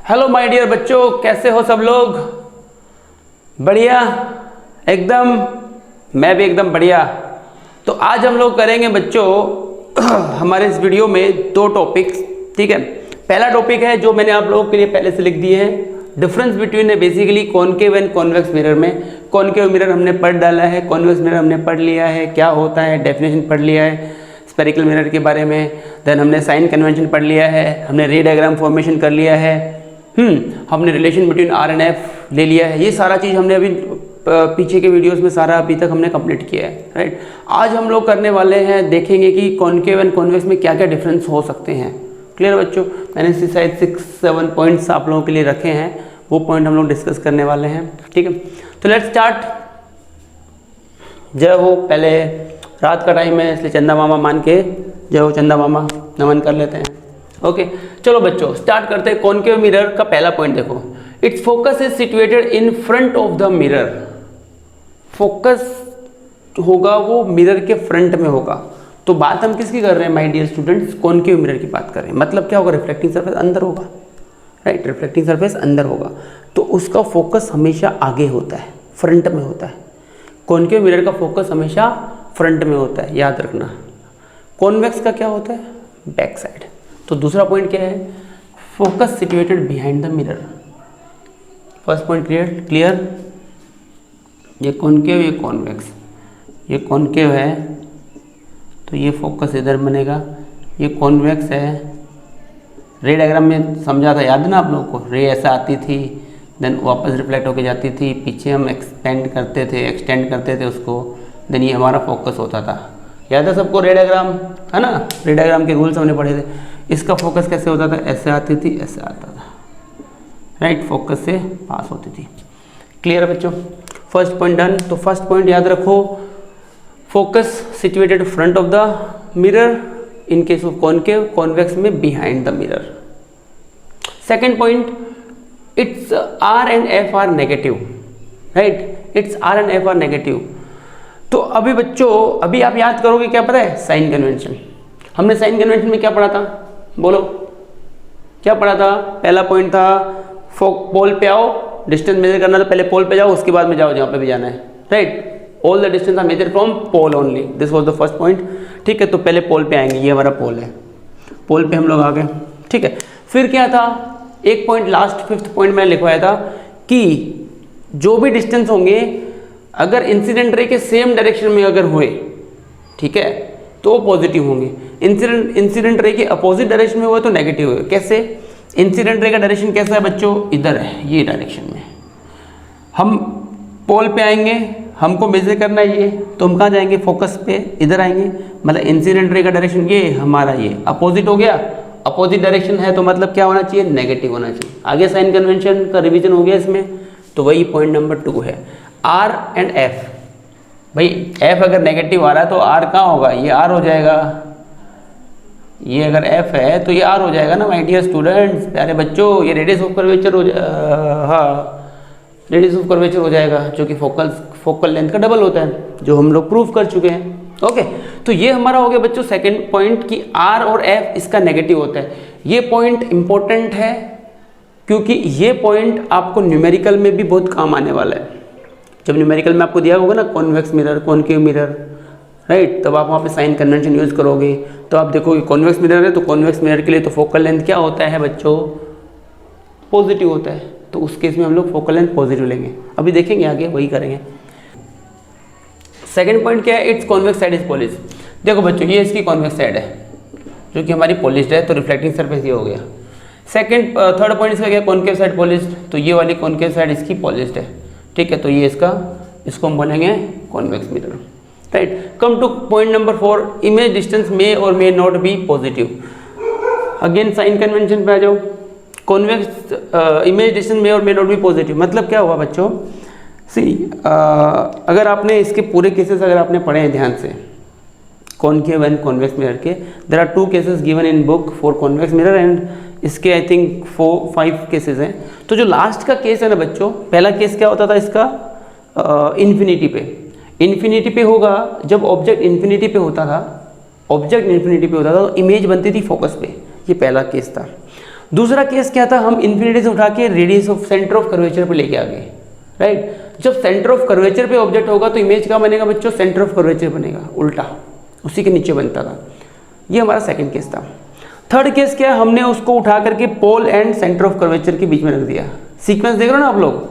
Hello my dear बच्चों, कैसे हो सब लोग? बढ़िया एकदम। मैं भी एकदम बढ़िया। तो आज हम लोग करेंगे बच्चों हमारे इस वीडियो में दो टॉपिक्स। ठीक है, पहला टॉपिक है जो मैंने आप लोगों के लिए पहले से लिख दिए हैं, difference between basically concave and convex mirror में। कॉनकेव मिरर हमने पढ़ डाला है, कॉन्वेक्स मिरर हमने पढ़ लिया है, क्या होता है डेफिनेशन पढ़ लिया है स्फेरिकल मिरर के बारे में। देन हमने साइन कन्वेंशन पढ़ लिया है, हमने रे डायग्राम फॉर्मेशन कर लिया है, हमने relation between R and F ले लिया है। ये सारा चीज़ हमने अभी पीछे के वीडियोस में सारा अभी तक हमने कंप्लीट किया है, राइट। आज हम लोग करने वाले हैं, देखेंगे कि कॉनकेव एंड कॉन्वेक्स में क्या क्या डिफरेंस हो सकते हैं। क्लियर बच्चों? मैंने इसी शायद 6-7 पॉइंट्स आप लोगों के लिए रखे हैं, वो पॉइंट हम लोग डिस्कस करने वाले हैं। ठीक है, तो लेट्स स्टार्ट। जय हो, पहले रात का टाइम है इसलिए चंदा मामा मान के जय हो चंदा मामा नमन कर लेते हैं। ओके चलो बच्चों स्टार्ट करते हैं। कॉनकेव मिरर का पहला पॉइंट देखो, it's focus is situated in front of the mirror. Focus होगा वो मिरर के फ्रंट में होगा। तो बात हम किसकी कर रहे हैं my dear students? Concave mirror की बात कर रहे हैं। मतलब क्या होगा? रिफ्लेक्टिंग सरफेस अंदर होगा, राइट। रिफ्लेक्टिंग सरफेस अंदर होगा तो उसका फोकस हमेशा आगे होता है, फ्रंट में होता है। कॉनकेव मिरर का फोकस हमेशा फ्रंट में होता है, याद रखना। कॉन्वेक्स का क्या होता है? Back side. तो दूसरा पॉइंट क्या है? Focus situated behind the mirror. First point clear. ये कॉनकेव, ये कॉन्वेक्स। ये कॉनकेव है तो ये फोकस इधर बनेगा, ये कॉन्वेक्स है। रे डायग्राम में समझा था, याद है ना आप लोगों को? रे ऐसा आती थी, देन वापस रिफ्लेक्ट होके जाती थी, पीछे हम एक्सटेंड करते थे उसको, देन ये हमारा फोकस होता था। याद है सबको रे डायग्राम? है ना, रे डायग्राम के रूल्स हमने पढ़े थे। इसका फोकस कैसे होता था? ऐसे आती थी, ऐसे आता था, राइट। फोकस से पास होती थी। क्लियर है बच्चों? First point done. तो फर्स्ट पॉइंट याद रखो, focus situated front of the mirror, in case of concave, convex में behind the mirror. Second point, it's R and F are negative, right. It's R and F are negative. तो अभी बच्चों, अभी आप याद करोगे क्या पता है? Sign convention. हमने साइन कन्वेंशन में क्या पढ़ा था? बोलो क्या पढ़ा था? पहला पॉइंट था पोल पे आओ, डिस्टेंस मेजर करना तो पहले पोल पे जाओ, उसके बाद में जाओ जहाँ पे भी जाना है, right. All the distance are measure from pole only, this was the first point. ठीक है, तो पहले पोल पे आएंगे, ये हमारा पोल है, पोल पे हम लोग आ गए। ठीक है, फिर क्या था? एक पॉइंट लास्ट फिफ्थ पॉइंट मैंने लिखवाया था कि जो भी डिस्टेंस होंगे अगर इंसिडेंट रे के सेम डायरेक्शन में अगर हुए, ठीक है, तो पॉजिटिव होंगे। इंसिडेंट रे के अपोजिट डायरेक्शन में हुए तो नेगेटिव हुए। कैसे? इंसिडेंट रे का डायरेक्शन कैसा है बच्चों? इधर है, ये डायरेक्शन में। हम पोल पे आएंगे, हमको मेजर करना है ये, तो हम कहाँ जाएंगे? फोकस पे इधर आएंगे। मतलब इंसिडेंट रे का डायरेक्शन ये, हमारा ये अपोजिट हो गया। अपोजिट डायरेक्शन है तो मतलब क्या होना चाहिए? नेगेटिव होना चाहिए। आगे साइन कन्वेंशन का रिवीजन हो गया इसमें, तो वही पॉइंट नंबर 2 है, आर एंड एफ। भाई एफ अगर नेगेटिव आ रहा है तो आर कहाँ होगा? ये आर हो जाएगा। ये अगर एफ है तो ये आर हो जाएगा ना माय डियर स्टूडेंट्स, प्यारे बच्चों। ये रेडियस ऑफ कर्वेचर हो रेडियस ऑफ कर्वेचर हो जाएगा, जो कि फोकल लेंथ का डबल होता है, जो हम लोग प्रूव कर चुके हैं। ओके, तो ये हमारा हो गया बच्चों सेकंड पॉइंट कि आर और एफ इसका नेगेटिव होता है। ये पॉइंट इंपॉर्टेंट है क्योंकि ये पॉइंट आपको न्यूमेरिकल में भी बहुत काम आने वाला है। जब न्यूमेरिकल में आपको दिया होगा ना convex mirror, concave mirror, right, तब आप वहाँ पे साइन कन्वेंशन यूज़ करोगे तो आप देखोगे कॉन्वेक्स मिरर है तो कॉन्वेक्स मिरर के लिए तो फोकल लेंथ क्या होता है बच्चों? पॉजिटिव होता है। तो उस केस में हम लोग फोकल लेंथ पॉजिटिव लेंगे। अभी देखेंगे आगे वही करेंगे। सेकंड पॉइंट क्या है? It's convex side is polish. देखो बच्चों, ये इसकी कॉन्वेक्स साइड है जो कि हमारी पॉलिश्ड है, तो रिफ्लेक्टिंग सरफेस ये हो गया। थर्ड पॉइंट इसका क्या? कॉनकेव साइड पॉलिश्ड, तो ये वाली कॉनकेव साइड इसकी पॉलिश्ड है। ठीक है, तो ये इसको हम बोलेंगे convex mirror, right. Come to point number 4, image distance may or may not be positive. Again sign convention पे आ जाओ। Convex image distance may or may not be positive मतलब क्या हुआ बच्चों? सी अगर आपने इसके पूरे केसेस अगर आपने पढ़े हैं ध्यान से, कॉनकेव एंड कॉन्वेक्स मिरर के, there are 2 cases given in book for convex mirror and इसके आई थिंक 4-5 केसेस हैं। तो जो लास्ट का केस है ना बच्चों, पहला केस क्या होता था इसका? इन्फिनिटी पे होगा। जब ऑब्जेक्ट इन्फिनिटी पे होता था तो इमेज बनती थी फोकस पे। ये पहला केस था। दूसरा केस क्या था, हम इन्फिनिटी से उठा के radius of centre of curvature पे लेके आ गए, राइट। जब सेंटर ऑफ कर्वेचर पे ऑब्जेक्ट होगा तो इमेज क्या बनेगा बच्चों, सेंटर ऑफ कर्वेचर बनेगा, उल्टा उसी के नीचे बनता था। ये हमारा सेकंड केस था। थर्ड केस क्या है, हमने उसको उठा करके pole and centre of curvature के बीच में रख दिया। सीक्वेंस देख रहे हो ना आप लोग,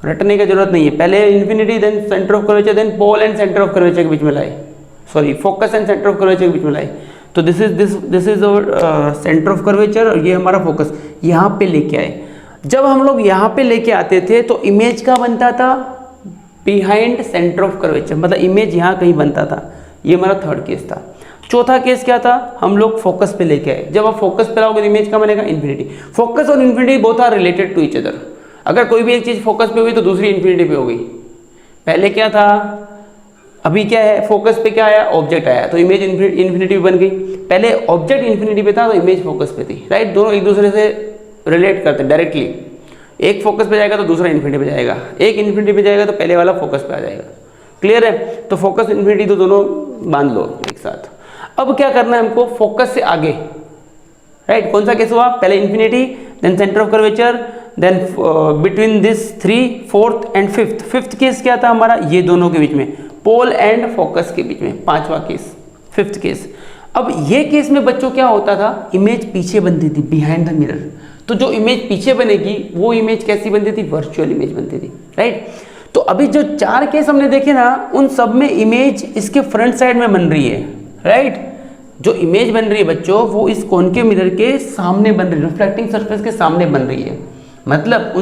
रटने की जरूरत नहीं है, पहले infinity then centre of curvature then pole and centre of curvature के बीच में लाए, sorry focus and centre of curvature के बीच में लाए। तो this is our centre of curvature और ये हमारा फोकस यहाँ पे लेके आए। जब हम लोग यहाँ पे लेके आते थे तो इमेज का बनता था बिहाइंड सेंटर ऑफ कर्वेचर, मतलब इमेज यहाँ कहीं बनता था। ये हमारा थर्ड केस था। चौथा केस क्या था, हम लोग फोकस पे लेके आए। जब आप फोकस पे लाओगे तो इमेज का बनेगा इन्फिनिटी। फोकस और infinity both are related to each other. अगर कोई भी एक चीज़ फोकस पे हुई तो दूसरी इन्फिनिटी पे हो गई। पहले क्या था, अभी क्या है, फोकस पे क्या आया, ऑब्जेक्ट आया तो इमेज इन्फिनिटी बन गई। पहले ऑब्जेक्ट इन्फिनिटी पे था तो इमेज फोकस पे थी, राइट। दोनों एक दूसरे से रिलेट करते हैं डायरेक्टली। एक फोकस पे जाएगा तो दूसरा इन्फिनिटी पे जाएगा, एक इन्फिनिटी पे जाएगा तो पहले वाला फोकस पे आ जाएगा। क्लियर है, तो फोकस इन्फिनिटी तो दोनों बांध लो एक साथ। अब क्या करना है हमको, फोकस से आगे, राइट। कौन सा केस हुआ, पहले infinity then centre of curvature then between this 3 4th and 5th। 5th case क्या था हमारा, ये दोनों के बीच में, पोल एंड फोकस के बीच में। 5वां केस 5th केस। अब ये केस में बच्चों क्या होता था, इमेज पीछे बनती थी, बिहाइंड द मिरर। तो जो इमेज पीछे बनेगी वो इमेज कैसी बनती थी, वर्चुअल इमेज बनती थी, राइट। तो अभी जो 4 केस हमने देखे ना, उन सब में इमेज इसके फ्रंट साइड में बन रही है, राइट। जो इमेज बन रही है बच्चों वो इस कॉनकेव मिरर के सामने बन रही है, रिफ्लेक्टिंग सरफेस के सामने बन रही है। मतलब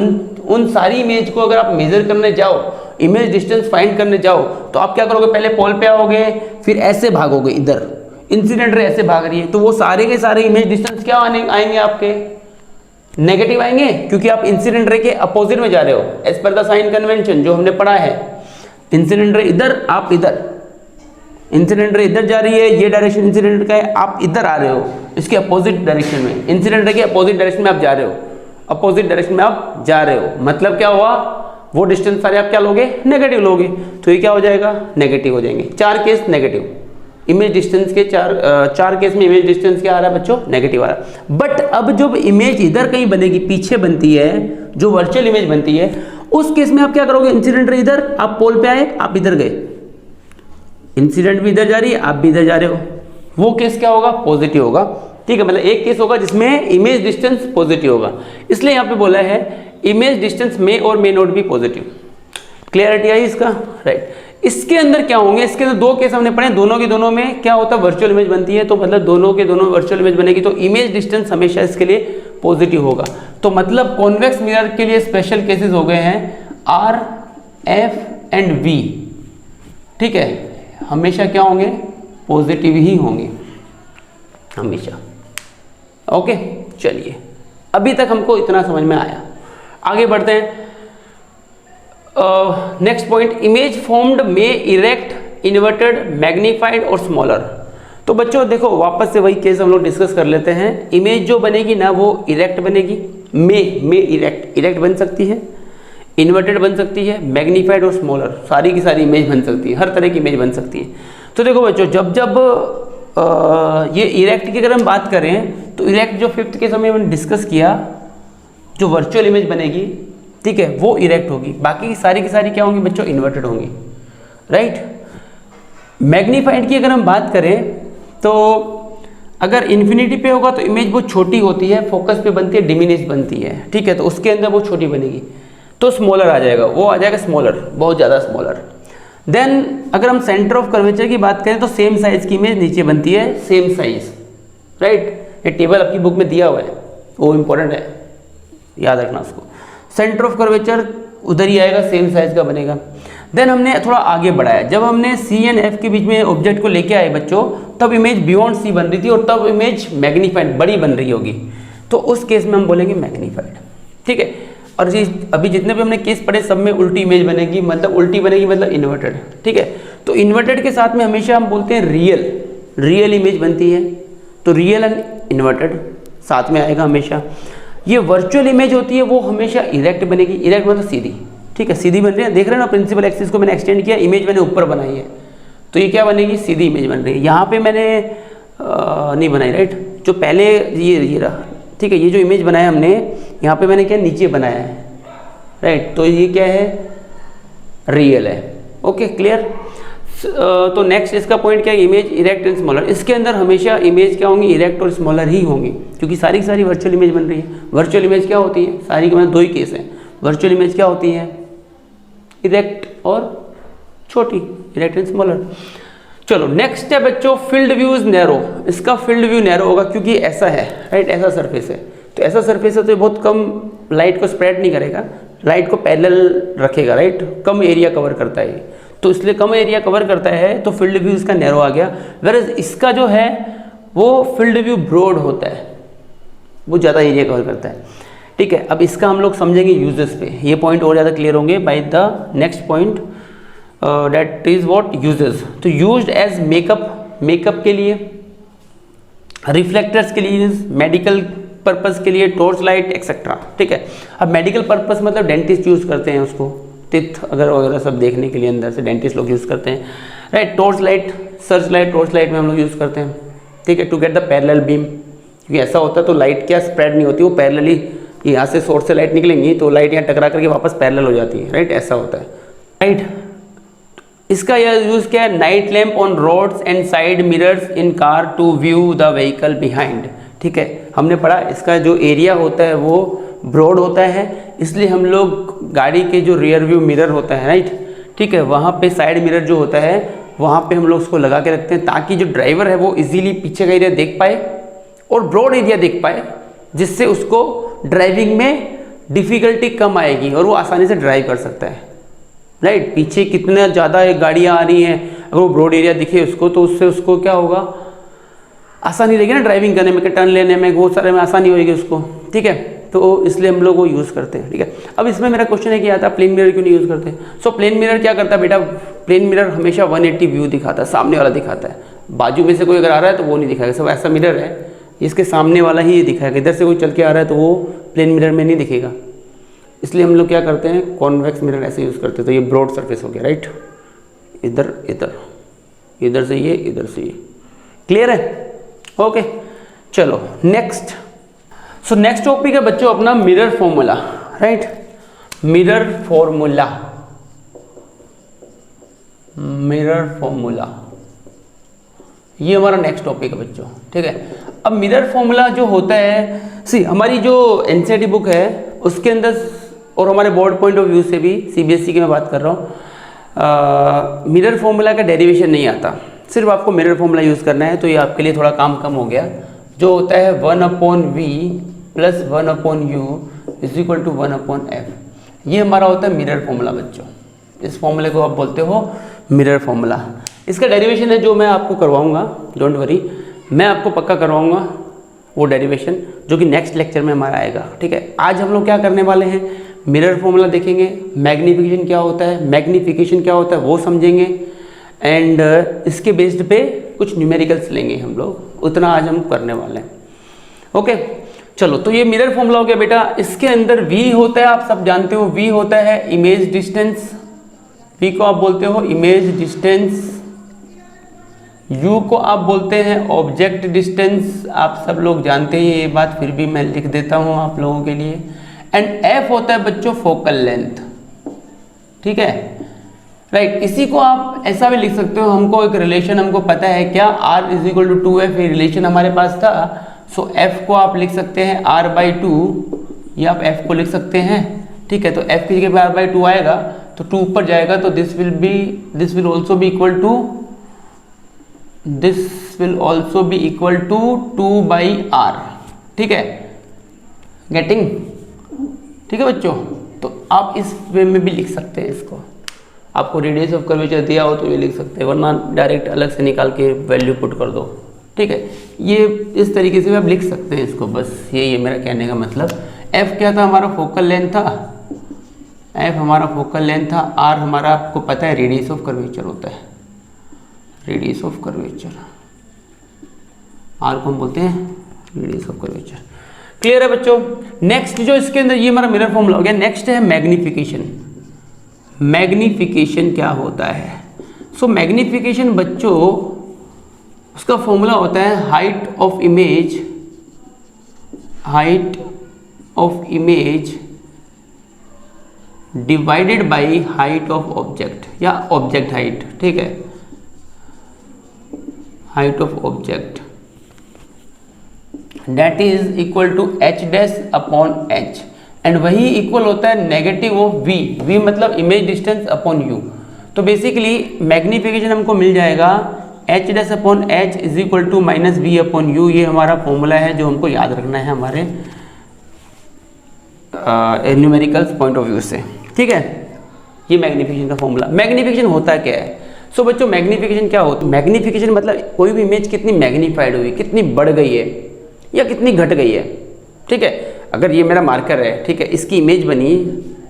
उन सारी इमेज को अगर आप मेजर करने जाओ, इमेज डिस्टेंस फाइंड करने जाओ, तो आप क्या करोगे, पहले पोल पे आओगे, फिर ऐसे भागोगे, इधर इंसिडेंट रे ऐसे भाग रही है, तो वो सारे के सारे इमेज डिस्टेंस क्या आएंगे आपके, नेगेटिव आएंगे, क्योंकि आप इंसिडेंट रे के अपोजिट में जा रहे हो। As per the sign convention जो हमने पढ़ा है, इंसिडेंट रे इधर, आप इधर, इंसिडेंट रे इधर जा रही है, ये डायरेक्शन इंसिडेंट का है, आप इधर आ रहे हो इसके अपोजिट डायरेक्शन में, इंसिडेंट रे के अपोजिट डायरेक्शन में आप जा रहे हो, अपोजिट डायरेक्शन में आप जा रहे हो। मतलब क्या हुआ, वो डिस्टेंस सारे आप क्या लोगे, नेगेटिव लोगे, तो ये क्या हो जाएगा, नेगेटिव हो जाएंगे। 4 केस नेगेटिव, इमेज डिस्टेंस के 4 केस में इमेज डिस्टेंस क्या आ रहा है बच्चों, नेगेटिव आ रहा है। बट अब जब इमेज इधर कहीं बनेगी, पीछे बनती है, जो वर्चुअल इमेज बनती है, उस केस में आप क्या करोगे, इंसिडेंट रे इधर, आप पोल पे आए, आप इधर गए, इंसिडेंट भी इधर जा रही है, आप भी इधर जा रहे हो, वो केस क्या होगा, पॉजिटिव होगा, ठीक है। मतलब एक केस होगा जिसमें इमेज डिस्टेंस पॉजिटिव होगा, इसलिए यहाँ पे बोला है image distance may or may not be positive. Clarity आई इसका, राइट। इसके अंदर क्या होंगे, इसके अंदर 2 केस हमने पढ़े, दोनों के दोनों में क्या होता है, वर्चुअल इमेज बनती है, तो मतलब दोनों के दोनों वर्चुअल इमेज बनेगी, तो इमेज डिस्टेंस हमेशा इसके लिए पॉजिटिव होगा। तो मतलब कॉन्वेक्स मिरर के लिए स्पेशल केसेस हो गए हैं R, F एंड V, ठीक है, हमेशा क्या होंगे, पॉजिटिव ही होंगे हमेशा। ओके, चलिए अभी तक हमको इतना समझ में आया, आगे बढ़ते हैं। नेक्स्ट पॉइंट, इमेज फॉर्म्ड मे इरेक्ट, इन्वर्टेड, मैग्नीफाइड और स्मॉलर। तो बच्चों देखो, वापस से वही केस हम लोग डिस्कस कर लेते हैं। इमेज जो बनेगी ना वो इरेक्ट बनेगी, मे इरेक्ट बन सकती है, इन्वर्टेड बन सकती है, मैग्नीफाइड और स्मॉलर, सारी की सारी इमेज बन सकती है, हर तरह की इमेज बन सकती है। तो देखो बच्चों, जब ये इरेक्ट की अगर हम बात करें तो इरेक्ट जो 5th के समय हमने डिस्कस किया, जो वर्चुअल इमेज बनेगी, ठीक है, वो इरेक्ट होगी, बाकी सारी की सारी क्या होंगी बच्चों, इन्वर्टेड होंगी, राइट। मैग्नीफाइड की अगर हम बात करें तो अगर इन्फिनिटी पे होगा तो इमेज बहुत छोटी होती है, फोकस पे बनती है, डिमिनिश बनती है, ठीक है, तो उसके अंदर वो छोटी बनेगी, तो स्मॉलर आ जाएगा, वो आ जाएगा स्मॉलर, बहुत ज़्यादा स्मॉलर। देन अगर हम सेंटर ऑफ कर्वेचर की बात करें तो सेम साइज की इमेज नीचे बनती है, सेम साइज, राइट। ये टेबल आपकी बुक में दिया हुआ है, वो इंपॉर्टेंट है, याद रखना उसको। सेंटर ऑफ कर्वेचर उधर ही आएगा, सेम साइज का बनेगा। देन हमने थोड़ा आगे बढ़ाया, जब हमने C एंड F के बीच में ऑब्जेक्ट को लेके आए बच्चों, तब इमेज बियॉन्ड C बन रही थी और तब इमेज मैग्नीफाइड, बड़ी बन रही होगी, तो उस केस में हम बोलेंगे मैग्नीफाइड, ठीक है। और अभी जितने भी हमने केस पढ़े सब में उल्टी इमेज बनेगी, मतलब उल्टी बनेगी मतलब इन्वर्टेड, ठीक है। तो इन्वर्टेड के साथ में हमेशा हम बोलते हैं रियल इमेज बनती है, तो रियल एंड इन्वर्टेड साथ में आएगा हमेशा। ये वर्चुअल इमेज होती है वो हमेशा इरेक्ट बनेगी, इरेक्ट मतलब सीधी, ठीक है, सीधी बन रही है, देख रहे हैं ना, प्रिंसिपल एक्सिस को मैंने एक्सटेंड किया, इमेज मैंने ऊपर बनाई है, तो ये क्या बनेगी, सीधी इमेज बन रही है। यहाँ पे मैंने नहीं बनाई, राइट, जो पहले ये रहा, ठीक है, ये जो इमेज बनाया हमने यहाँ पे मैंने क्या नीचे बनाया है, राइट, तो ये क्या है, रियल है। Okay clear. तो नेक्स्ट इसका पॉइंट क्या है, इमेज इरेक्ट एंड स्मॉलर। इसके अंदर हमेशा इमेज क्या होंगी, इरेक्ट और स्मॉलर ही होंगी, क्योंकि सारी की सारी वर्चुअल इमेज बन रही है। वर्चुअल इमेज क्या होती है, सारी के मतलब दो ही केस हैं। वर्चुअल इमेज क्या होती है, इरेक्ट और छोटी, इरेक्ट एंड स्मॉलर। चलो नेक्स्ट है बच्चों, फील्ड व्यू इज नैरो। इसका फील्ड व्यू नैरो होगा क्योंकि ऐसा है, राइट, ऐसा सरफेस है। तो ऐसा सरफेस है तो बहुत कम लाइट को स्प्रेड नहीं करेगा, लाइट को पैरेलल रखेगा, राइट, कम एरिया कवर करता है, तो इसलिए कम एरिया कवर करता है, तो फील्ड व्यू इसका नैरो आ गया। वेरएज इसका जो है वो फील्ड व्यू ब्रॉड होता है, वो ज़्यादा एरिया कवर करता है। ठीक है, अब इसका हम लोग समझेंगे यूजेस पे, ये पॉइंट और ज़्यादा क्लियर होंगे by the next point, that is what uses. तो यूज्ड एज मेकअप के लिए, रिफ्लेक्टर्स के लिए, मेडिकल पर्पस के लिए, टॉर्च लाइट एक्सेट्रा। ठीक है, अब मेडिकल पर्पस मतलब डेंटिस्ट यूज़ करते हैं उसको, टिथ अगर वगैरह सब देखने के लिए अंदर से डेंटिस्ट लोग यूज़ करते हैं, right. Torch light, search light, torch light में हम लोग यूज़ करते हैं, ठीक है, to get the parallel beam, क्योंकि ऐसा होता है तो लाइट क्या स्प्रेड नहीं होती, वो पैरेलली, यहाँ से सोर्स से लाइट निकलेंगी तो लाइट यहाँ टकरा करके वापस पैरेलल हो जाती है, राइट, ऐसा होता है, राइट। इसका यह यूज़ क्या है, night lamp on roads and side mirrors in car to view the vehicle behind. ठीक है, हमने पढ़ा इसका जो एरिया होता है वो ब्रॉड होता है, इसलिए हम लोग गाड़ी के जो रियर व्यू मिरर होता है, राइट, ठीक है, वहाँ पे साइड मिरर जो होता है वहाँ पे हम लोग उसको लगा के रखते हैं, ताकि जो ड्राइवर है वो इजीली पीछे का एरिया देख पाए और ब्रॉड एरिया देख पाए, जिससे उसको ड्राइविंग में डिफ़िकल्टी कम आएगी और वो आसानी से ड्राइव कर सकता है, राइट। पीछे कितना ज़्यादा गाड़ियाँ आ रही हैं, अगर वो ब्रॉड एरिया दिखे उसको तो उससे उसको क्या होगा, आसानी रहेगी ना ड्राइविंग करने में, टर्न लेने में, बहुत सारे में आसानी होगी उसको। ठीक है, तो इसलिए हम लोग वो यूज़ करते हैं। ठीक है, अब इसमें मेरा क्वेश्चन है कि आता प्लेन मिरर क्यों नहीं यूज़ करते। सो प्लेन मिरर क्या करता है बेटा, प्लेन मिरर हमेशा 180 व्यू दिखाता है, सामने वाला दिखाता है, बाजू में से कोई अगर आ रहा है तो वो नहीं दिखाएगा। सब ऐसा मिरर है इसके सामने वाला ही ये दिखाएगा, इधर से कोई चल के आ रहा है तो वो प्लेन मिरर में नहीं दिखेगा, इसलिए हम लोग क्या करते हैं, कॉन्वेक्स मिरर ऐसे यूज़ करते हैं। तो ये ब्रॉड सरफेस हो गया, राइट, इधर इधर, इधर से ये, इधर से ये, क्लियर है। ओके चलो नेक्स्ट। सो नेक्स्ट टॉपिक है बच्चों अपना mirror formula, right, mirror formula, mirror formula, ये हमारा नेक्स्ट टॉपिक है बच्चों। ठीक है, अब मिरर फॉर्मूला जो होता है, सी हमारी जो एनसीईआरटी बुक है उसके अंदर और हमारे बोर्ड पॉइंट ऑफ व्यू से भी, सीबीएसई की मैं बात कर रहा हूँ, मिरर फॉर्मूला का डेरिवेशन नहीं आता, सिर्फ आपको मिरर फॉर्मूला यूज़ करना है, तो ये आपके लिए थोड़ा काम कम हो गया। जो होता है 1/v + 1/u is equal to 1/f, ये हमारा होता है मिरर फॉर्मूला बच्चों। इस फॉर्मूले को आप बोलते हो मिरर फॉर्मूला। इसका डेरिवेशन है जो मैं आपको करवाऊंगा, डोंट वरी, मैं आपको पक्का करवाऊंगा वो डेरिवेशन, जो कि नेक्स्ट लेक्चर में हमारा आएगा। ठीक है, आज हम लोग क्या करने वाले हैं, मिरर फॉर्मूला देखेंगे, मैग्नीफिकेशन क्या होता है वो समझेंगे, एंड इसके बेस्ड पे कुछ न्यूमेरिकल्स लेंगे हम लोग, उतना आज हम करने वाले हैं। ओके चलो, तो ये मिरर फॉर्मूला हो गया बेटा। इसके अंदर v होता है, आप सब जानते हो, v होता है इमेज डिस्टेंस, v को आप बोलते हो इमेज डिस्टेंस, u को आप बोलते हैं ऑब्जेक्ट डिस्टेंस, आप सब लोग जानते हैं ये बात, फिर भी मैं लिख देता हूँ आप लोगों के लिए, एंड f होता है बच्चों फोकल लेंथ। ठीक है, राइट, इसी को आप ऐसा भी लिख सकते हो, हमको एक रिलेशन हमको पता है क्या, r = 2f, ये रिलेशन हमारे पास था, सो f को आप लिख सकते हैं r/2, ये आप f को लिख सकते हैं। ठीक है, तो f की जगह पे r/2 आएगा तो 2 ऊपर जाएगा, तो this will also be equal to 2/r। ठीक है, गेटिंग, ठीक है बच्चों। तो आप इस वे में भी लिख सकते हैं इसको, आपको रेडियस ऑफ कर्वेचर दिया हो तो ये लिख सकते हैं, वरना डायरेक्ट अलग से निकाल के वैल्यू पुट कर दो। ठीक है, ये इस तरीके से भी आप लिख सकते हैं इसको, बस ये मेरा कहने का मतलब। f क्या था, हमारा फोकल लेंथ था, f हमारा फोकल लेंथ था, r हमारा आपको पता है रेडियस ऑफ कर्वेचर होता है, रेडियस ऑफ कर्वेचर, r को हम बोलते हैं रेडियस ऑफ कर्वेचर। क्लियर है बच्चों। नेक्स्ट जो इसके अंदर, ये हमारा मिरर फॉर्मूला हो गया। नेक्स्ट है मैग्नीफिकेशन। मैग्नीफिकेशन क्या होता है, सो मैग्नीफिकेशन बच्चों उसका फॉर्मूला होता है height of image height of image divided by height of object या ऑब्जेक्ट हाइट, ठीक है, height of object that is equal to H dash upon H, and वही इक्वल होता है नेगेटिव ऑफ वी, वी मतलब इमेज डिस्टेंस अपॉन यू। तो basically magnification हमको मिल जाएगा H dash upon H is equal to minus V upon U. ये हमारा फॉर्मूला है जो हमको याद रखना है हमारे न्यूमेरिकल्स पॉइंट ऑफ व्यू से, ठीक है। ये मैग्निफिकेशन का फॉर्मूला। मैग्निफिकेशन होता क्या है? सो बच्चों मैग्निफिकेशन क्या होता है? मैग्निफिकेशन मतलब कोई भी इमेज कितनी मैग्नीफाइड हुई, कितनी बढ़ गई है या कितनी घट गई है, ठीक है। अगर ये मेरा मार्कर है, ठीक है, इसकी इमेज बनी,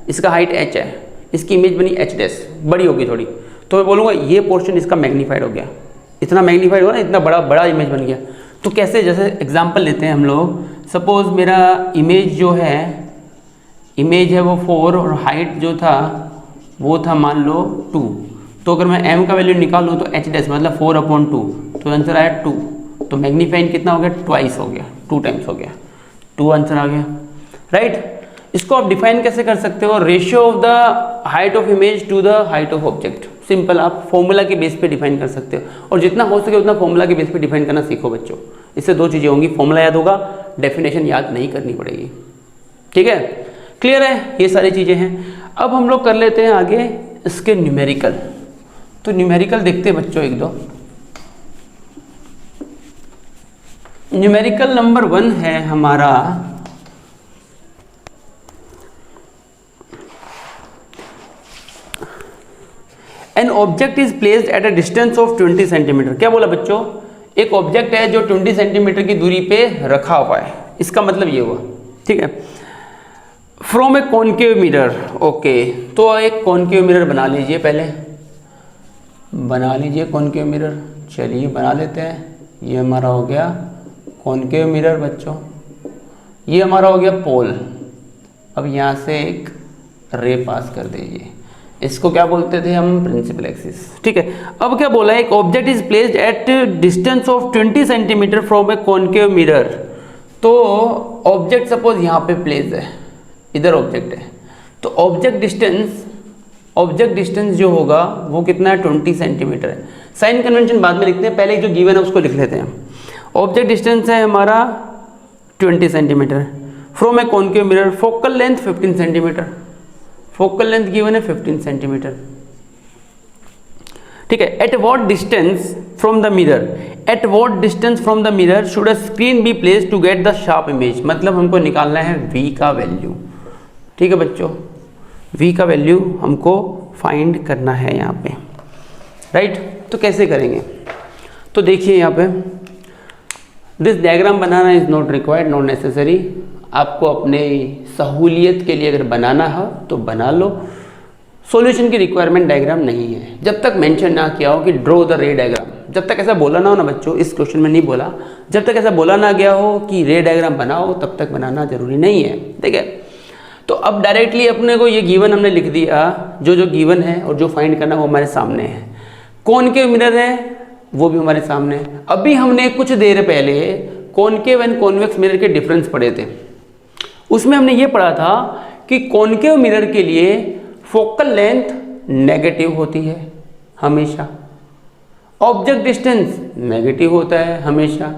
इसका हाइट h है, इसकी इमेज बनी h डैश, बड़ी होगी थोड़ी, तो मैं बोलूँगा ये पोर्शन इसका मैग्नीफाइड हो गया, इतना मैग्नीफाइड हुआ ना, इतना बड़ा इमेज बन गया। तो कैसे, जैसे एग्जांपल लेते हैं हम लोग, सपोज मेरा इमेज जो है, इमेज है वो 4 और हाइट जो था वो था मान लो 2, तो अगर मैं m का वैल्यू निकालूँ तो h डैश मतलब 4/2, तो आंसर आया 2। तो मैग्नीफाइंग कितना हो गया? ट्वाइस हो गया, 2 टाइम्स हो गया, 2 आंसर आ गया, राइट। इसको आप डिफाइन कैसे कर सकते हो? Ratio of the height of image to the height of object. Simple, आप फॉर्मूला के बेस पे डिफाइन कर सकते हो, और जितना हो सके उतना फॉर्मूला के बेस पे डिफाइन करना सीखो बच्चों। इससे 2 चीज़ें होंगी, फॉर्मूला याद होगा, डेफिनेशन याद नहीं करनी पड़ेगी, ठीक है। क्लियर है? ये सारी चीज़ें हैं। अब हम लोग कर लेते हैं आगे इसके न्यूमेरिकल। तो न्यूमेरिकल देखते हैं बच्चों 1-2। न्यूमेरिकल नंबर 1 है हमारा an object is placed at a distance of 20 centimetre. क्या बोला बच्चों? एक ऑब्जेक्ट है जो 20 सेंटीमीटर की दूरी पे रखा हुआ है, इसका मतलब ये हुआ, ठीक है। From a concave mirror, okay, तो एक कॉनकेव मिरर बना लीजिए, पहले बना लीजिए कॉनकेव मिरर। चलिए बना लेते हैं। ये हमारा हो गया कॉनकेव मिरर बच्चों, ये हमारा हो गया पोल। अब यहाँ से एक रे पास कर दीजिए, इसको क्या बोलते थे हम? प्रिंसिपल एक्सिस, ठीक है। अब क्या बोला है? एक object is placed at distance of 20 centimetre from a concave mirror. तो ऑब्जेक्ट सपोज यहाँ पे प्लेस है, इधर ऑब्जेक्ट है, तो ऑब्जेक्ट डिस्टेंस जो होगा वो कितना है? 20 सेंटीमीटर है। साइन कन्वेंशन बाद में लिखते हैं, पहले जो गिवन है उसको लिख लेते हैं। ऑब्जेक्ट डिस्टेंस है हमारा 20 centimetre from a concave mirror, focal length 15 centimetre, focal length given है 15 सेंटीमीटर, ठीक है। At what distance from the mirror, at what distance from the mirror should a screen be placed to get the sharp image. मतलब हमको निकालना है v का value, ठीक है बच्चों, v का वैल्यू हमको फाइंड करना है यहाँ पे, राइट। तो कैसे करेंगे? तो देखिए यहाँ पे, this diagram banana is not required, not necessary. आपको अपने सहूलियत के लिए अगर बनाना हो तो बना लो, सॉल्यूशन की रिक्वायरमेंट डायग्राम नहीं है। जब तक मेंशन ना किया हो कि ड्रॉ द रे डायग्राम, जब तक ऐसा बोला ना हो ना बच्चों, इस क्वेश्चन में नहीं बोला, जब तक ऐसा बोला ना गया हो कि रे डायग्राम बनाओ, तब तक बनाना जरूरी नहीं है, ठीक है। तो अब डायरेक्टली अपने को ये गिवन हमने लिख दिया, जो गिवन है और जो फाइंड करना वो हमारे सामने है। कॉनकेव मिरर है वो भी हमारे सामने है। अभी हमने कुछ देर पहले कॉनकेव एंड कॉन्वेक्स मिरर के डिफरेंस पढ़े थे, उसमें हमने ये पढ़ा था कि कॉनकेव मिरर के लिए फोकल लेंथ नेगेटिव होती है हमेशा, ऑब्जेक्ट डिस्टेंस नेगेटिव होता है हमेशा,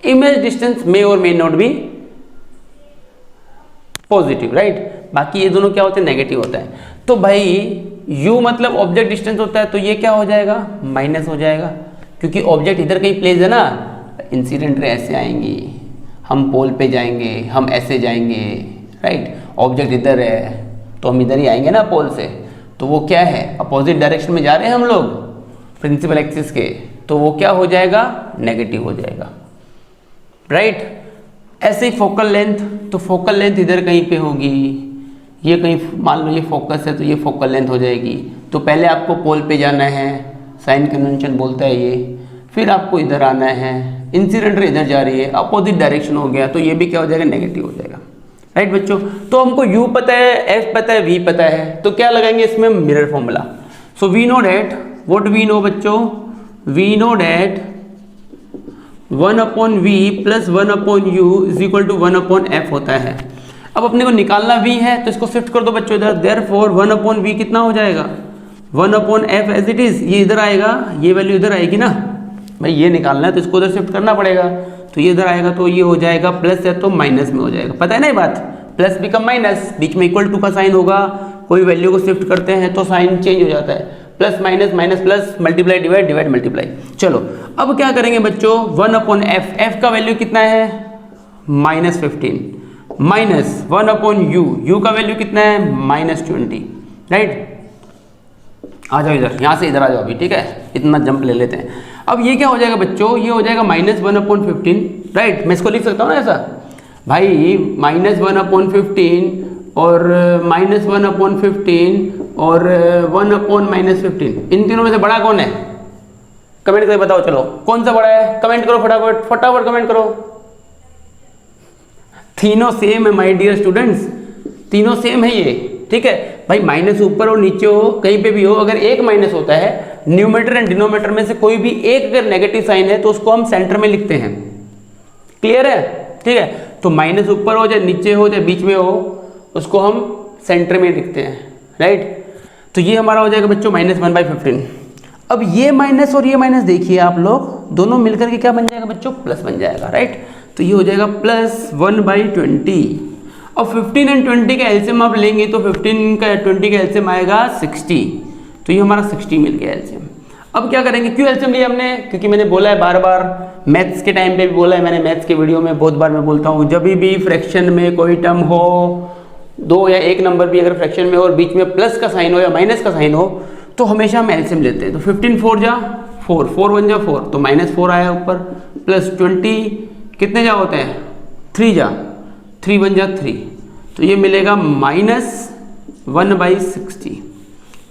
image distance may or may not be positive, right. बाकी ये दोनों क्या होते हैं? नेगेटिव होता है। तो भाई u मतलब ऑब्जेक्ट डिस्टेंस होता है, तो ये क्या हो जाएगा? माइनस हो जाएगा, क्योंकि ऑब्जेक्ट इधर कहीं प्लेस है ना, इंसिडेंट रे ऐसे आएंगी, हम पोल पे जाएंगे, हम ऐसे जाएंगे, राइट। ऑब्जेक्ट इधर है तो हम इधर ही आएंगे ना पोल से, तो वो क्या है? अपोजिट डायरेक्शन में जा रहे हैं हम लोग प्रिंसिपल एक्सिस के, तो वो क्या हो जाएगा? नेगेटिव हो जाएगा, राइट। ऐसे ही फोकल लेंथ, तो फोकल लेंथ इधर कहीं पे होगी, ये कहीं मान लो ये फोकस है तो ये फोकल लेंथ हो जाएगी। तो पहले आपको पोल पे जाना है, साइन कन्वेंशन बोलता है ये, फिर आपको इधर आना है, इंसिडेंट रे इधर जा रही है, अपोजिट डायरेक्शन हो गया, तो ये भी क्या हो जाएगा? नेगेटिव हो जाएगा, राइट बच्चों। तो हमको u पता है, f पता है, v पता है, तो क्या लगाएंगे इसमें? Mirror formula. So we know that, what we know बच्चों? We know that 1 upon V plus 1 upon U is equal to 1 upon F होता है। अब अपने को निकालना v है तो इसको शिफ्ट कर दो बच्चों इधर, देयरफॉर 1 अपॉन वी कितना हो जाएगा 1 upon F as it is, ये इधर आएगा, ये वैल्यू इधर आएगी ना भाई, ये निकालना है तो इसको उधर शिफ्ट करना पड़ेगा, तो ये इधर आएगा तो ये हो जाएगा प्लस है तो माइनस में हो जाएगा, पता है ना ये बात, प्लस बिकम माइनस, बीच में इक्वल टू का साइन होगा, कोई वैल्यू को शिफ्ट करते हैं तो साइन चेंज हो जाता है, plus minus minus plus, multiply divide divide multiply. चलो अब क्या करेंगे बच्चों, 1 अपॉन एफ, एफ का वैल्यू कितना है -15, माइनस 1 अपॉन यू, यू का वैल्यू कितना है -20, राइट। आ जाओ इधर, यहाँ से इधर आ जाओ अभी, ठीक है, इतना जंप ले लेते हैं। अब ये क्या हो जाएगा बच्चों, ये हो जाएगा -1 अपॉन 15, राइट। मैं इसको लिख सकता हूँ ना ऐसा भाई, -1 अपॉन 15 और -1 अपॉन 15 और 1 अपॉन -15, इन तीनों में से बड़ा कौन है, कमेंट करके बताओ। चलो कौन सा बड़ा है, कमेंट करो फटाफट फटाफट कमेंट करो। तीनों सेम है माय डियर स्टूडेंट्स, तीनों सेम है ये, ठीक है भाई। माइनस ऊपर और नीचे हो, कहीं पे भी हो, अगर एक माइनस होता है, न्यूमरेटर एंड डिनोमिनेटर में से कोई भी एक अगर नेगेटिव साइन है तो उसको हम सेंटर में लिखते हैं, क्लियर है, ठीक है। तो माइनस ऊपर हो चाहे नीचे हो चाहे बीच में हो, उसको हम सेंटर में लिखते हैं, राइट। तो ये हमारा हो जाएगा बच्चों -1/15। अब ये माइनस और ये माइनस देखिए आप लोग, दोनों मिलकर के क्या बन जाएगा बच्चों, प्लस बन जाएगा, राइट। तो ये हो जाएगा +1/20। और 15 एंड 20 का एलसीएम आप लेंगे तो 15 का 20 का एलसीएम आएगा 60, तो ये हमारा 60 मिल गया एलसीएम। अब क्या करेंगे, क्यों एलसीएम लिया हमने, क्योंकि मैंने बोला है बार बार, मैथ्स के टाइम पे भी बोला है मैंने, मैथ्स के वीडियो में बहुत बार मैं बोलता हूँ, जब भी फ्रैक्शन में कोई टर्म हो, 2 या 1 नंबर भी अगर फ्रैक्शन में हो और बीच में प्लस का साइन हो या माइनस का साइन हो, तो हमेशा हम एलसीएम लेते हैं। तो 15 4 जा 4, 4 1 जा 4, तो -4 आया ऊपर, प्लस 20 कितने जा होते हैं 3 जा, 3 1 जा 3, तो ये मिलेगा -1/60,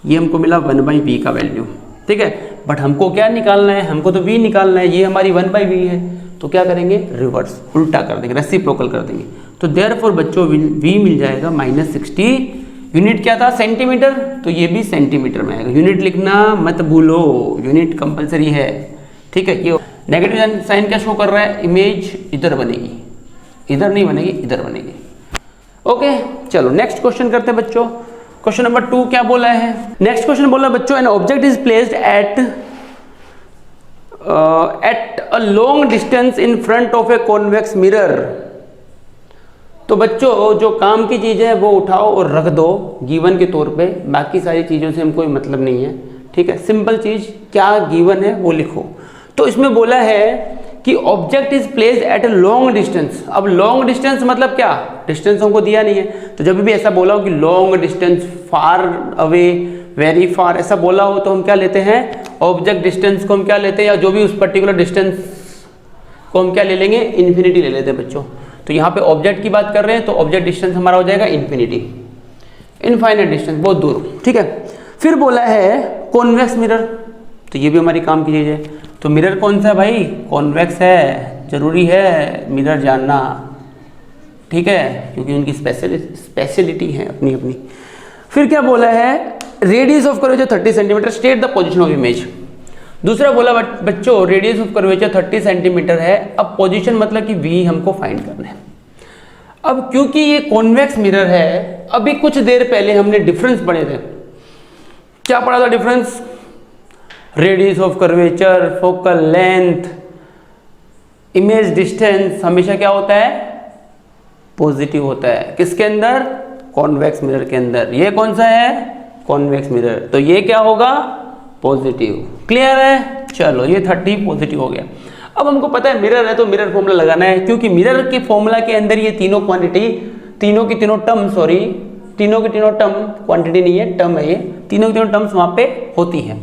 ये हमको मिला 1/v का वैल्यू, ठीक है। बट हमको क्या निकालना है, हमको तो v निकालना है, ये हमारी 1/v है, तो क्या करेंगे, रिवर्स उल्टा कर देंगे, रेसिप्रोकल कर देंगे। तो देयरफॉर बच्चों v मिल जाएगा -60, यूनिट क्या था सेंटीमीटर, तो ये भी सेंटीमीटर में आएगा, यूनिट लिखना मत भूलो, यूनिट कंपलसरी है, ठीक है। ये नेगेटिव साइन क्या शो कर रहा है, इमेज इधर बनेगी, इधर नहीं बनेगी, इधर बनेगी, ओके। चलो नेक्स्ट क्वेश्चन करते हैं बच्चों, क्वेश्चन नंबर 2 क्या बोला है, नेक्स्ट क्वेश्चन बोला बच्चों, an object is placed at a long distance in front of a convex mirror. तो बच्चों जो काम की चीज़ है वो उठाओ और रख दो गिवन के तौर पे, बाकी सारी चीज़ों से हमको कोई मतलब नहीं है, ठीक है। सिंपल चीज़ क्या गिवन है वो लिखो। तो इसमें बोला है कि object is placed at a long distance. अब लॉन्ग डिस्टेंस मतलब क्या, डिस्टेंस हमको दिया नहीं है, तो जब भी ऐसा बोला हो कि long distance, far away, very far, ऐसा बोला हो तो हम क्या लेते हैं, ऑब्जेक्ट डिस्टेंस को हम क्या लेते हैं, या जो भी उस पर्टिकुलर डिस्टेंस को हम क्या ले लेंगे, इन्फिनिटी ले लेते हैं बच्चों। तो यहाँ पे ऑब्जेक्ट की बात कर रहे हैं तो ऑब्जेक्ट डिस्टेंस हमारा हो जाएगा इन्फिनिटी, इनफाइनाइट डिस्टेंस, बहुत दूर, ठीक है। फिर बोला है कॉन्वेक्स मिरर, तो ये भी हमारी काम की चीज़ है। तो मिरर कौन सा है भाई, कॉन्वेक्स है, जरूरी है मिरर जानना, ठीक है, क्योंकि उनकी स्पेशलिटी है अपनी अपनी। फिर क्या बोला है, radius of curvature 30 centimetre, state the position of image. दूसरा बोला बच्चों रेडियस ऑफ कर्वेचर 30 सेंटीमीटर है, अब पोजीशन मतलब कि v हमको फाइंड करना है। अब क्योंकि ये कॉन्वेक्स मिरर है, अभी कुछ देर पहले हमने डिफरेंस पढ़े थे, क्या पढ़ा था difference, radius of curvature, focal length, image distance हमेशा क्या होता है, पॉजिटिव होता है, किसके अंदर, कॉन्वेक्स मिरर के अंदर। ये कौन सा है, कॉन्वेक्स मिरर, तो ये क्या होगा, पॉजिटिव, क्लियर है। चलो ये 30 पॉजिटिव हो गया। अब हमको पता है मिरर है तो मिरर फॉर्मूला लगाना है, क्योंकि मिरर के फॉर्मूला के अंदर ये तीनों क्वांटिटी, तीनों की तीनों टर्म, सॉरी तीनों की तीनों टर्म, क्वांटिटी नहीं है टर्म है, ये तीनों की तीनों टर्म्स वहाँ पे होती है।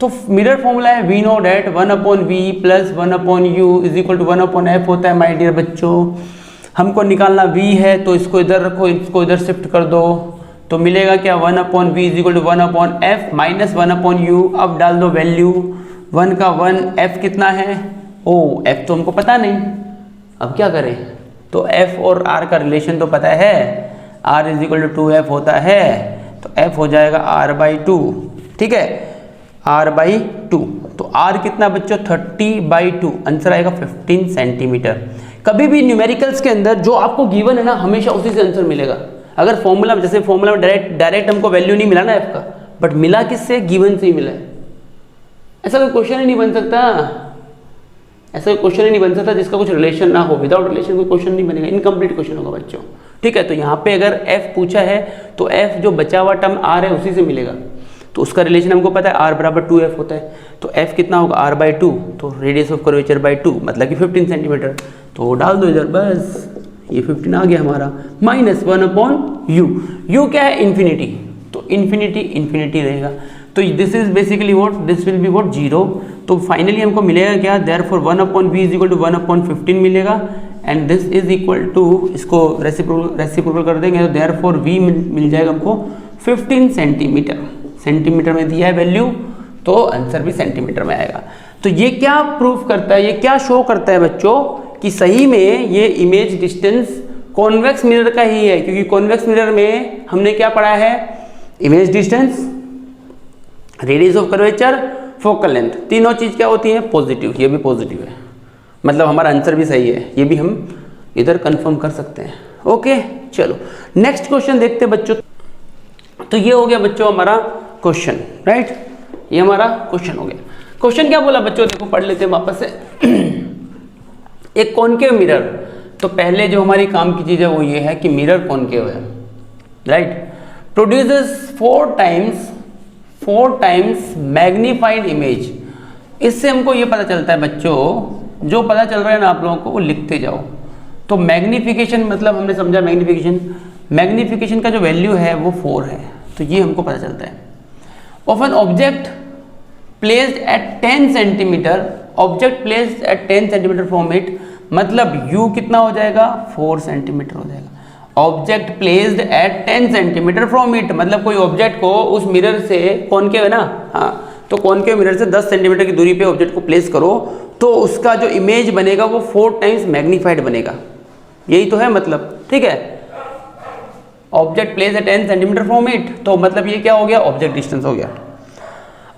तो मिरर फॉर्मूला है we know that 1/v plus 1/u is equal to 1/f होता है माय डियर बच्चों। हमको निकालना v है तो इसको इधर रखो, इसको इधर शिफ्ट कर दो, तो मिलेगा क्या 1/v is equal to 1/f minus 1/u। अब डाल दो वैल्यू, 1 का 1, f कितना है, ओ f तो हमको पता नहीं, अब क्या करें, तो f और r का रिलेशन तो पता है, r is equal to 2f होता है, तो f हो जाएगा r/2, ठीक है, r/2। तो r कितना बच्चों 30/2, आंसर आएगा 15 सेंटीमीटर। कभी भी न्यूमेरिकल्स के अंदर जो आपको गिवन है ना, हमेशा उसी से आंसर मिलेगा। अगर फॉर्मूला, जैसे फॉर्मूला में डायरेक्ट हमको वैल्यू नहीं मिला ना f का, बट मिला किससे, गिवन से ही मिला है। ऐसा कोई क्वेश्चन ही नहीं बन सकता, ऐसा कोई क्वेश्चन ही नहीं बन सकता जिसका कुछ रिलेशन ना हो। विदाउट रिलेशन कोई क्वेश्चन नहीं बनेगा, इनकम्प्लीट क्वेश्चन होगा बच्चों। ठीक है, तो यहाँ पे अगर f पूछा है तो f जो बचा हुआ टर्म r है उसी से मिलेगा, तो उसका रिलेशन हमको पता है, r बराबर 2f होता है। तो f कितना होगा, r/2, तो रेडियस ऑफ कर्वेचर बाई 2 मतलब कि 15 सेंटीमीटर। तो डाल दो इधर, बस ये 15 आ गया हमारा, -1/u। u क्या है, इन्फिनिटी, तो इन्फिनिटी रहेगा। तो this is basically what, this will be what 0। तो फाइनली हमको मिलेगा क्या, therefore 1/v is equal to 1/15 मिलेगा, and this is equal to, इसको रेसिप्रोकल कर देंगे तो देयरफॉर v मिल जाएगा हमको 15 सेंटीमीटर। सेंटीमीटर में दिया है वैल्यू, तो आंसर भी सेंटीमीटर में आएगा। तो ये क्या प्रूफ करता है, ये क्या शो करता है बच्चों, कि सही में ये इमेज डिस्टेंस कॉन्वेक्स मिरर का ही है, क्योंकि कॉन्वेक्स मिरर में हमने क्या पढ़ा है, image distance, radius of curvature, focal length, तीनों चीज क्या होती है, पॉजिटिव। ये भी पॉजिटिव है, मतलब हमारा आंसर भी सही है, ये भी हम इधर कंफर्म कर सकते हैं। ओके, चलो नेक्स्ट क्वेश्चन देखते हैं बच्चों। तो ये हो गया बच्चों हमारा क्वेश्चन, राइट, ये हमारा क्वेश्चन हो गया। क्वेश्चन क्या बोला बच्चों, देखो पढ़ लेते हैं वापस से। एक कॉनकेव मिरर, तो पहले जो हमारी काम की चीज है वो ये है कि मिरर कॉनकेव है, right, produces 4 times magnified image. इससे हमको ये पता चलता है बच्चों, जो पता चल रहा है ना आप लोगों को वो लिखते जाओ। तो मैग्निफिकेशन मतलब हमने समझा, मैग्निफिकेशन का जो वैल्यू है वो 4 है, तो ये हमको पता चलता है। Of an object placed at 10 centimetre, object placed at 10 centimetre from it, मतलब u कितना हो जाएगा, 4 सेंटीमीटर हो जाएगा। Object placed at 10 centimetre from it, मतलब कोई ऑब्जेक्ट को उस मिरर से, कॉनकेव है ना, हाँ, तो कॉनकेव मिरर से 10 सेंटीमीटर की दूरी पे ऑब्जेक्ट को प्लेस करो, तो उसका जो इमेज बनेगा वो 4 टाइम्स मैग्नीफाइड बनेगा। यही तो है मतलब, ठीक है। Object place at 10 centimetre from it, तो मतलब ये क्या हो गया, ऑब्जेक्ट डिस्टेंस हो गया।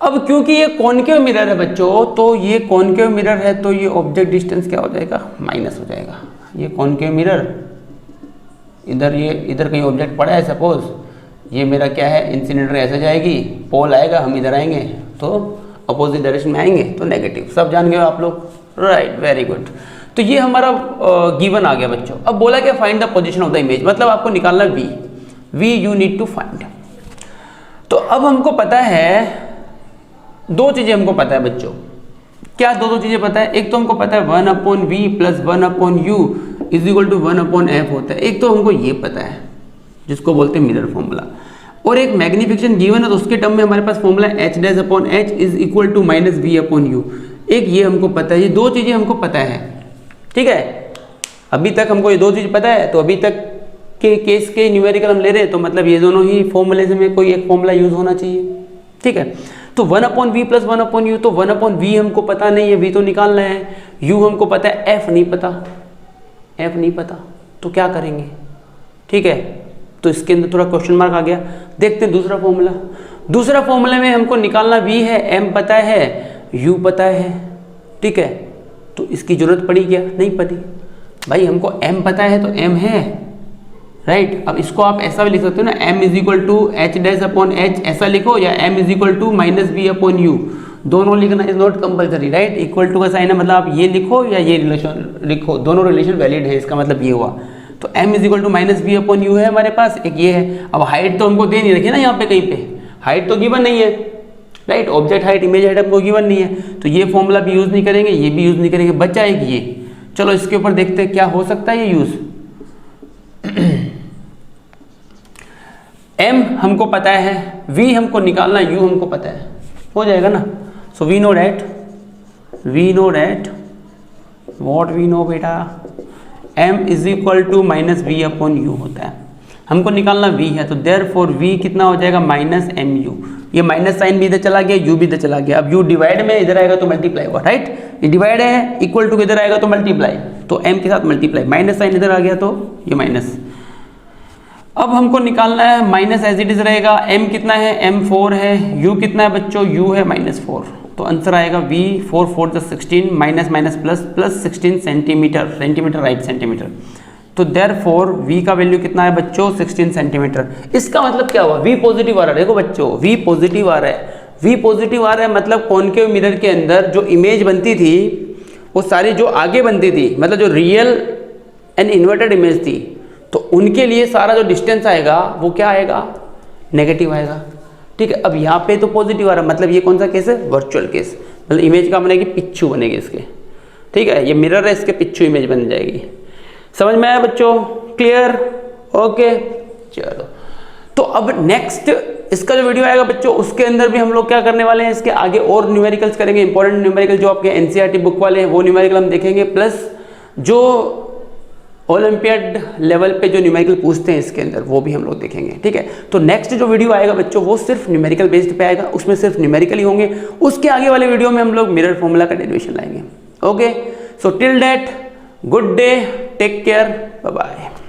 अब क्योंकि ये कॉनकेव मिरर है बच्चों, तो ये कॉनकेव मिरर है, तो ये ऑब्जेक्ट डिस्टेंस क्या हो जाएगा, माइनस हो जाएगा। ये कॉनकेव मिरर, इधर कहीं ऑब्जेक्ट पड़ा है सपोज, ये मेरा क्या है, इंसिनेटर ऐसे जाएगी, पोल आएगा, हम इधर आएंगे तो अपोजिट डायरेक्शन में आएंगे, तो नेगेटिव। सब जान गए आप लोग, राइट, वेरी गुड। तो ये हमारा गिवन आ गया बच्चों। अब बोला क्या, find the position of the image, मतलब आपको निकालना v you need to find. तो अब हमको पता है, दो चीजें हमको पता है बच्चों। क्या दो चीजें पता है, एक तो हमको पता है 1/v plus 1/u is equal to 1/f होता है। एक तो हमको ये पता है जिसको बोलते हैं मिरर फॉर्मूला, और एक मैग्निफिकेशन गिवन है, तो उसके टर्म में हमारे पास formula h' is equal to -v/u। एक ये हमको पता है, ये दो चीजें हमको पता है, ठीक है। अभी तक हमको ये दो चीज पता है, तो अभी तक के केस के न्यूमेरिकल हम ले रहे हैं, तो मतलब ये दोनों ही फॉर्मूले में कोई एक फॉर्मूला यूज होना चाहिए, ठीक है। तो 1/v प्लस 1/u, तो 1/v हमको पता नहीं है, v तो निकालना है, u हमको पता है, f नहीं पता, तो क्या करेंगे, ठीक है। तो इसके अंदर थोड़ा क्वेश्चन मार्क आ गया। देखते हैं दूसरा फॉर्मूला। दूसरा फॉर्मूले में हमको निकालना v है, m पता है, u पता है, ठीक है। तो इसकी जरूरत पड़ी क्या, नहीं पड़ी भाई, हमको m पता है तो m है, राइट। अब इसको आप ऐसा भी लिख सकते हो ना, m is equal to h' ऐसा लिखो, या m is equal to -v/u, दोनों लिखना is not compulsory, right. Equal to का साइन है, मतलब आप ये लिखो या ये रिलेशन लिखो, दोनों रिलेशन वैलिड है, इसका मतलब ये हुआ। तो m is equal to -v/u है हमारे पास, एक ये है। अब हाइट तो हमको दे नहीं रखी ना, यहाँ पे कहीं पे हाइट तो गिवन नहीं है, right. Object height, image height हमको गिवन नहीं है, तो ये फॉर्मूला भी यूज नहीं करेंगे, ये भी यूज नहीं करेंगे, बचा एक ये। चलो इसके ऊपर देखते हैं क्या हो सकता है ये यूज। m हमको पता है, v हमको निकालना, u हमको पता है, हो जाएगा ना। So we know that what we know बेटा, m is equal to -v/u होता है। हमको निकालना v है, तो देयरफॉर v कितना हो जाएगा, -mu। ये माइनस साइन भी इधर चला गया, u भी इधर चला गया। अब u डिवाइड में इधर आएगा तो मल्टीप्लाई होगा, राइट। ये डिवाइड है, इक्वल टू इधर आएगा तो मल्टीप्लाई, तो m के साथ मल्टीप्लाई, माइनस साइन इधर आ गया तो ये माइनस। अब हमको निकालना है माइनस, एज इट इज रहेगा। m कितना है, m 4 है, u कितना है बच्चों, u है -4, तो आंसर आएगा V 4 4 + 16 minus minus plus plus 16 centimetre, centimetre right centimetre. तो देयरफॉर V का वैल्यू कितना है बच्चों 16 सेंटीमीटर। इसका मतलब क्या हुआ, V पॉजिटिव आ रहा है। देखो बच्चों V पॉजिटिव आ रहा है, V पॉजिटिव आ रहा है मतलब कॉनकेव मिरर के अंदर जो इमेज बनती थी वो सारी जो आगे बनती थी, मतलब जो रियल एंड इन्वर्टेड इमेज थी, तो उनके लिए सारा जो डिस्टेंस आएगा वो क्या आएगा, नेगेटिव आएगा। ठीक है, अब यहाँ पे तो पॉजिटिव आ रहा है, मतलब ये कौन सा केस है, वर्चुअल केस। मतलब इमेज का बनेगी पिच्चू बनेगी इसके। ठीक है, ये मिरर है, इसके पिच्चू इमेज बन जाएगी। समझ में आया बच्चों, क्लियर, ओके। चलो तो अब नेक्स्ट इसका जो वीडियो आएगा बच्चों उसके अंदर भी हम लोग क्या करने वाले हैं, इसके आगे और न्यूमेरिकल्स करेंगे, इंपॉर्टेंट न्यूमेरिकल जो आपके एनसीईआरटी बुक वाले हैं वो न्यूमेरिकल हम देखेंगे, प्लस जो ओलंपियाड लेवल पे जो न्यूमेरिकल पूछते हैं इसके अंदर वो भी हम लोग देखेंगे। ठीक है, तो नेक्स्ट जो वीडियो आएगा बच्चों वो सिर्फ न्यूमेरिकल बेस्ड पे आएगा, उसमें सिर्फ न्यूमेरिकल ही होंगे। उसके आगे वाले वीडियो में हम लोग मिरर फॉर्मूला का डेरिवेशन लाएंगे। Okay, so till that good day, take care, bye bye.